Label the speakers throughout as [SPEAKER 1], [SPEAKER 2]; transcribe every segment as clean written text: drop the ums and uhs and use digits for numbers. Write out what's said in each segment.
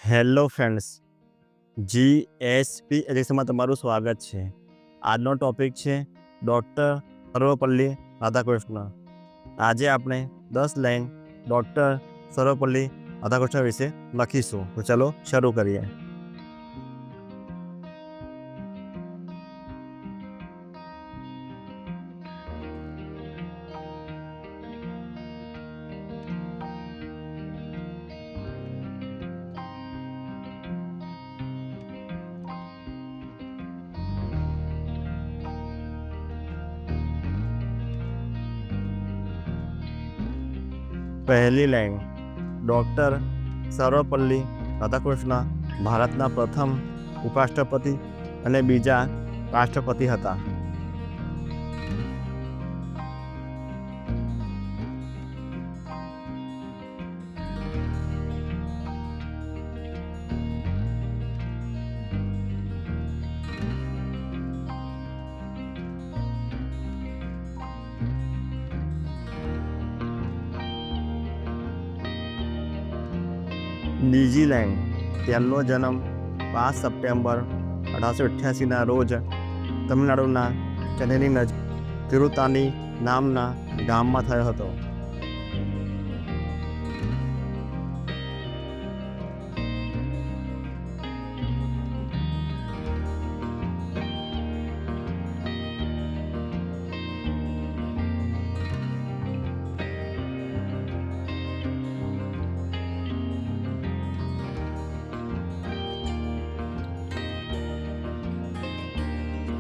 [SPEAKER 1] Hello friends, GSP એજ્યુકેશનમાં તમારું સ્વાગત છે. આજનો ટોપિક છે ડૉક્ટર સર્વપલ્લી રાધાકૃષ્ણ. આજે આપણે 10 લાઈન ડૉક્ટર સર્વપલ્લી રાધાકૃષ્ણ વિશે લખીશું. તો ચલો શરૂ કરીએ. પહેલી લાઈન, ડૉક્ટર સર્વપલ્લી રાધાકૃષ્ણ ભારતના પ્રથમ ઉપરાષ્ટ્રપતિ અને બીજા રાષ્ટ્રપતિ હતા. બીજી લાઈન, તેમનો જન્મ 5 સપ્ટેમ્બર 1888ના રોજ તમિલનાડુના ચેન્નઈની નજીક તિરુતાની નામના ગામમાં થયો હતો.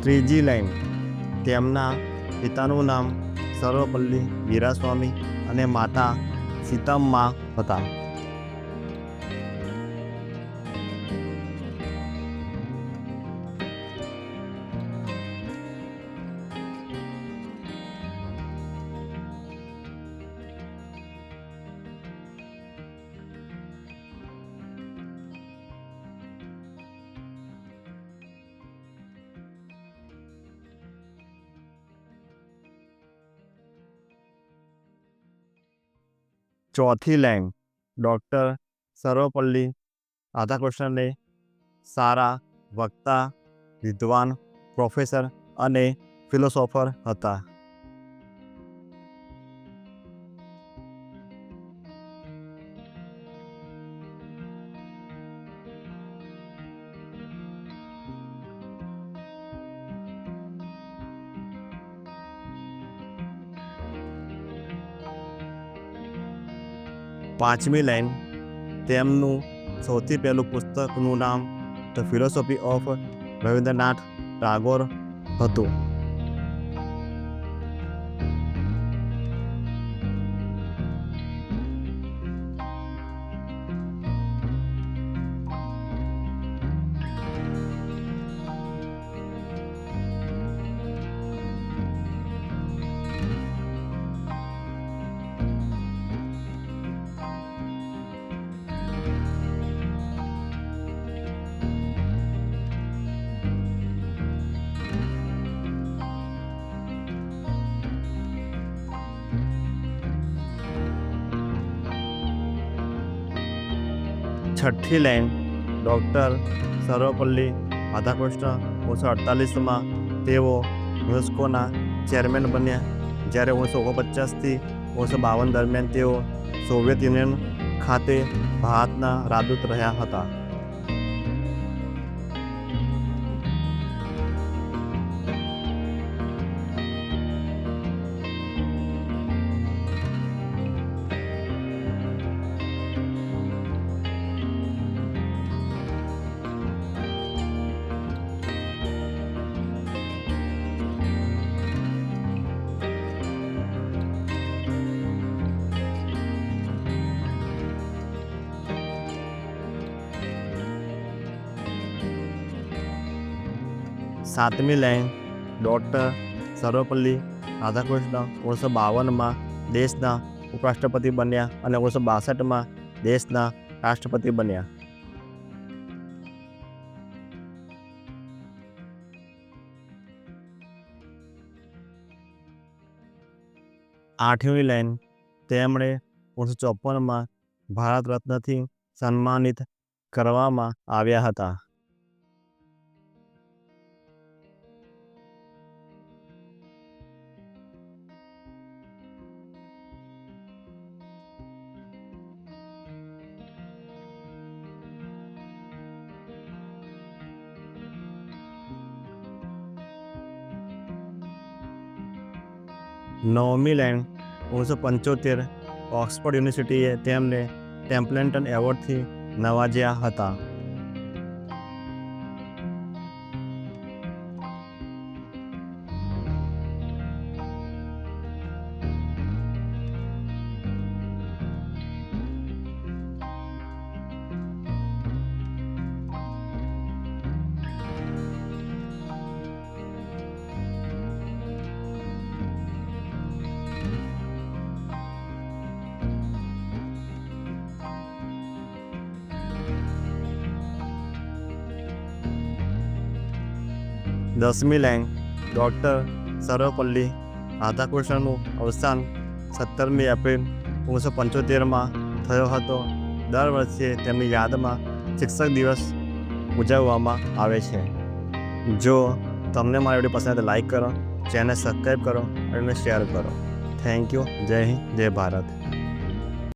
[SPEAKER 1] ત્રીજી લાઈન, તેમના પિતાનું નામ સર્વપલ્લી વીરાસ્વામી અને માતા સીતમ્મા હતા. ચોથી લાઈન, ડૉક્ટર સર્વપલ્લી રાધાકૃષ્ણને સારા વક્તા, વિદ્વાન, પ્રોફેસર અને ફિલોસોફર હતા. પાંચમી લાઈન, તેમનું સૌથી પહેલું પુસ્તકનું નામ the philosophy of Rabindranath Tagore હતું. છઠ્ઠી લાઈન, ડૉક્ટર સર્વપલ્લી રાધાકૃષ્ણ 1948માં તેઓ યુનેસ્કોના ચેરમેન બન્યા, જ્યારે 1949થી 1952 દરમિયાન તેઓ સોવિયત યુનિયન ખાતે ભારતના રાજદૂત રહ્યા હતા. સાતમી લાઈન, ડૉક્ટર સર્વપલ્લી રાધાકૃષ્ણ 1952માં દેશના ઉપરાષ્ટ્રપતિ બન્યા અને 1962માં દેશના રાષ્ટ્રપતિ બન્યા. આઠમી લાઈન, તેમણે 1954માં ભારત રત્નથી સન્માનિત કરવામાં આવ્યા હતા? 9મી લાઈન 1975 ઓક્સફર્ડ યુનિવર્સિટીએ તેમને ટેમ્પલેટન એવોર્ડથી નવાજ્યા હતા. 10મી લાઈન ડૉક્ટર સર્વપલ્લી રાધાકૃષ્ણનું અવસાન 17મી એપ્રિલ 1975માં થયો હતો. દર વર્ષે તેમની યાદમાં શિક્ષક દિવસ ઉજવવામાં આવે છે. જો તમને મારો વિડીયો પસંદ આવે તો લાઈક કરો, ચેનલ સબસ્ક્રાઈબ કરો અને શેર કરો. Thank you. જય હિન્દ, જય ભારત.